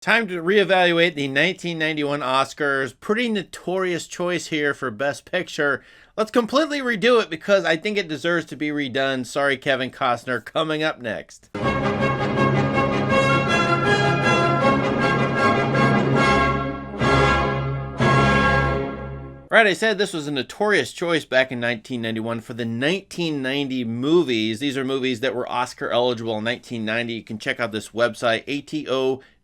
Time to reevaluate the 1991 Oscars. Pretty notorious choice here for Best Picture. Let's completely redo it because I think it deserves to be redone. Sorry, Kevin Costner. Coming up next. Right, I said this was a notorious choice back in 1991 for the 1990 movies. These are movies that were Oscar eligible in 1990. You can check out this website,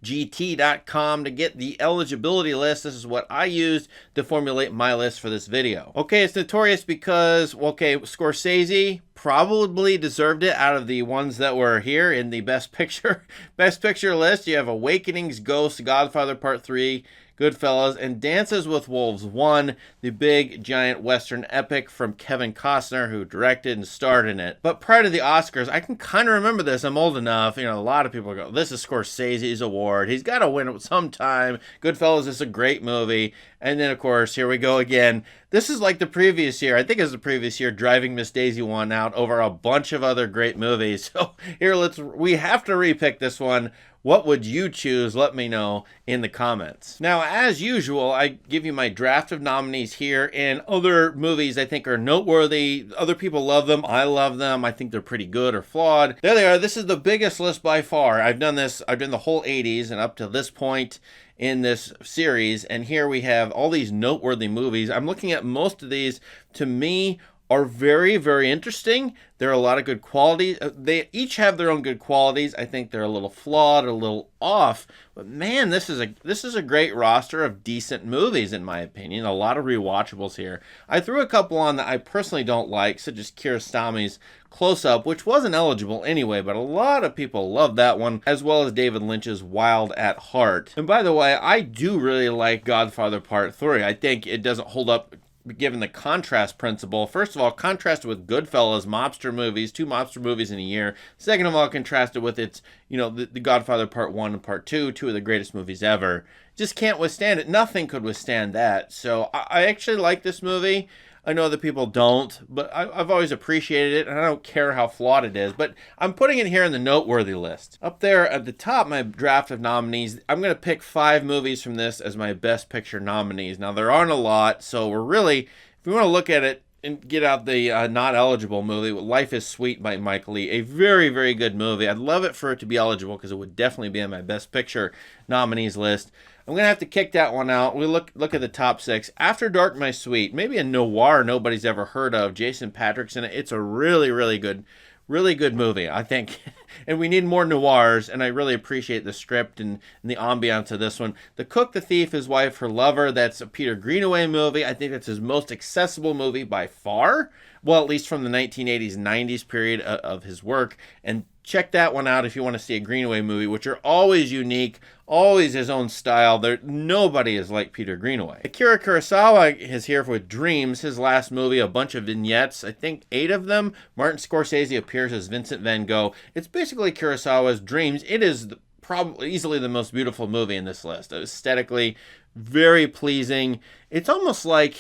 atogt.com, to get the eligibility list. This is what I used to formulate my list for this video. Okay, it's notorious because, Scorsese probably deserved it out of the ones that were here in the Best Picture list. You have Awakenings, Ghost, Godfather Part 3, Goodfellas, and Dances with Wolves 1, the big giant Western epic from Kevin Costner, who directed and starred in it. But prior to the Oscars, I can kind of remember this. I'm old enough. A lot of people go, this is Scorsese's award. He's got to win it sometime. Goodfellas is a great movie. And then, of course, here we go again. This is like the previous year. I think it was the previous year. Driving Miss Daisy won out over a bunch of other great movies. So here, we have to repick this one. What would you choose? Let me know in the comments. Now, as usual, I give you my draft of nominees here, and other movies I think are noteworthy. Other people love them. I love them. I think they're pretty good or flawed. There they are. This is the biggest list by far. I've done the whole 80s and up to this point in this series, and here we have all these noteworthy movies. I'm looking at most of these, to me, are very, very interesting. There are a lot of good qualities. They each have their own good qualities. I think they're a little flawed, a little off. But man, this is a great roster of decent movies, in my opinion. A lot of rewatchables here. I threw a couple on that I personally don't like, such as Kiarostami's Close Up, which wasn't eligible anyway, but a lot of people love that one, as well as David Lynch's Wild at Heart. And by the way, I do really like Godfather Part 3. I think it doesn't hold up given the contrast principle. First of all, contrasted with Goodfellas, mobster movies, 2 mobster movies in a year. Second of all, contrasted with its, the Godfather Part 1 and Part 2, 2 of the greatest movies ever. Just can't withstand it. Nothing could withstand that. So I actually like this movie. I know other people don't, but I've always appreciated it, and I don't care how flawed it is. But I'm putting it here in the noteworthy list. Up there at the top, my draft of nominees, I'm going to pick 5 movies from this as my Best Picture nominees. Now, there aren't a lot, so we're really, if we want to look at it and get out the not eligible movie, Life is Sweet by Mike Leigh, a very, very good movie. I'd love it for it to be eligible because it would definitely be on my Best Picture nominees list. I'm going to have to kick that one out. We look at the top 6. After Dark, My Sweet, maybe a noir nobody's ever heard of. Jason Patric's in it. It's a really, really good movie, I think. And we need more noirs, and I really appreciate the script and the ambiance of this one. The Cook, the Thief, His Wife, Her Lover, that's a Peter Greenaway movie. I think that's his most accessible movie by far. Well, at least from the 1980s, 90s period of his work. And check that one out if you want to see a Greenaway movie, which are always unique, always his own style. Nobody is like Peter Greenaway. Akira Kurosawa is here with Dreams, his last movie, a bunch of vignettes, I think 8 of them. Martin Scorsese appears as Vincent Van Gogh. It's basically Kurosawa's Dreams. It is probably easily the most beautiful movie in this list. Aesthetically, very pleasing. It's almost like,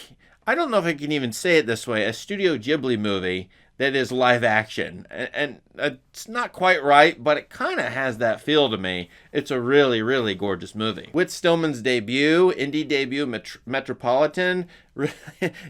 I don't know if I can even say it this way, a Studio Ghibli movie that is live action. And it's not quite right, but it kind of has that feel to me. It's a really, really gorgeous movie. Whit Stillman's debut, indie debut, Metropolitan,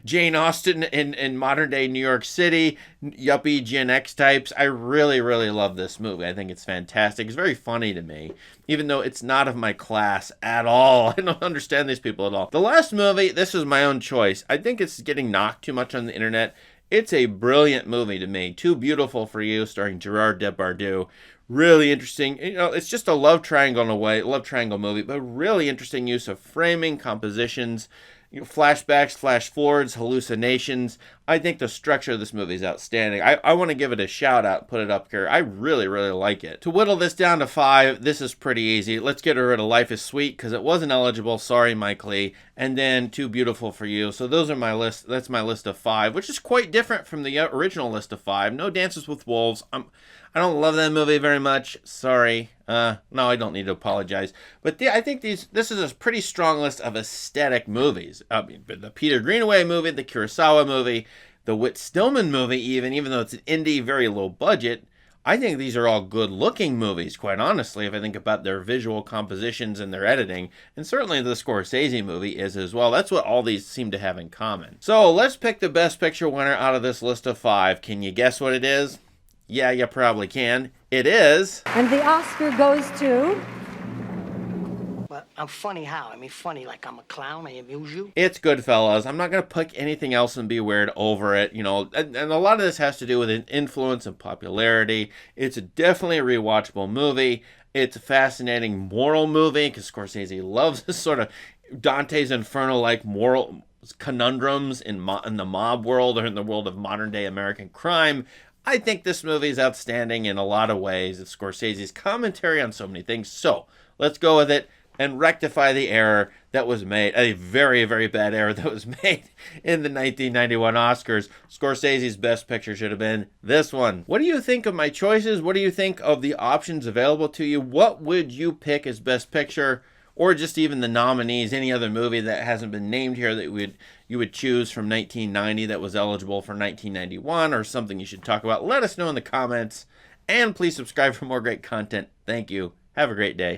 Jane Austen in modern day New York City, yuppie Gen X types. I really, really love this movie. I think it's fantastic. It's very funny to me, even though it's not of my class at all. I don't understand these people at all. The last movie, this is my own choice. I think it's getting knocked too much on the internet. It's a brilliant movie to me. Too Beautiful for You, starring Gerard Depardieu. Really interesting. It's just a love triangle in a way, love triangle movie, but really interesting use of framing, compositions, flashbacks, flash forwards, hallucinations. I think the structure of this movie is outstanding. I want to give it a shout out, put it up here. I really, really like it. To whittle this down to 5, this is pretty easy. Let's get rid of Life is Sweet because it wasn't eligible. Sorry, Mike Leigh. And then Too Beautiful for You. So those are my list. That's my list of 5, which is quite different from the original list of 5. No Dances with Wolves. I don't love that movie very much. Sorry. No, I don't need to apologize. But I think this is a pretty strong list of aesthetic movies. I mean, the Peter Greenaway movie, the Kurosawa movie, the Whit Stillman movie, even though it's an indie, very low budget. I think these are all good-looking movies, quite honestly, if I think about their visual compositions and their editing, and certainly the Scorsese movie is as well. That's what all these seem to have in common. So let's pick the Best Picture winner out of this list of 5. Can you guess what it is? Yeah, you probably can. It is... And the Oscar goes to... But I'm funny how? I mean, funny like I'm a clown, I amuse you? It's Goodfellas. I'm not going to pick anything else and be weird over it, you know, and a lot of this has to do with an influence and popularity. It's definitely a rewatchable movie. It's a fascinating moral movie because Scorsese loves this sort of Dante's Inferno-like moral conundrums in the mob world or in the world of modern-day American crime. I think this movie is outstanding in a lot of ways. It's Scorsese's commentary on so many things. So let's go with it and rectify the error that was made, a very, very bad error that was made in the 1991 Oscars. Scorsese's Best Picture should have been this one. What do you think of my choices? What do you think of the options available to you? What would you pick as Best Picture? Or just even the nominees, any other movie that hasn't been named here that you would choose from 1990 that was eligible for 1991 or something you should talk about. Let us know in the comments. And please subscribe for more great content. Thank you. Have a great day.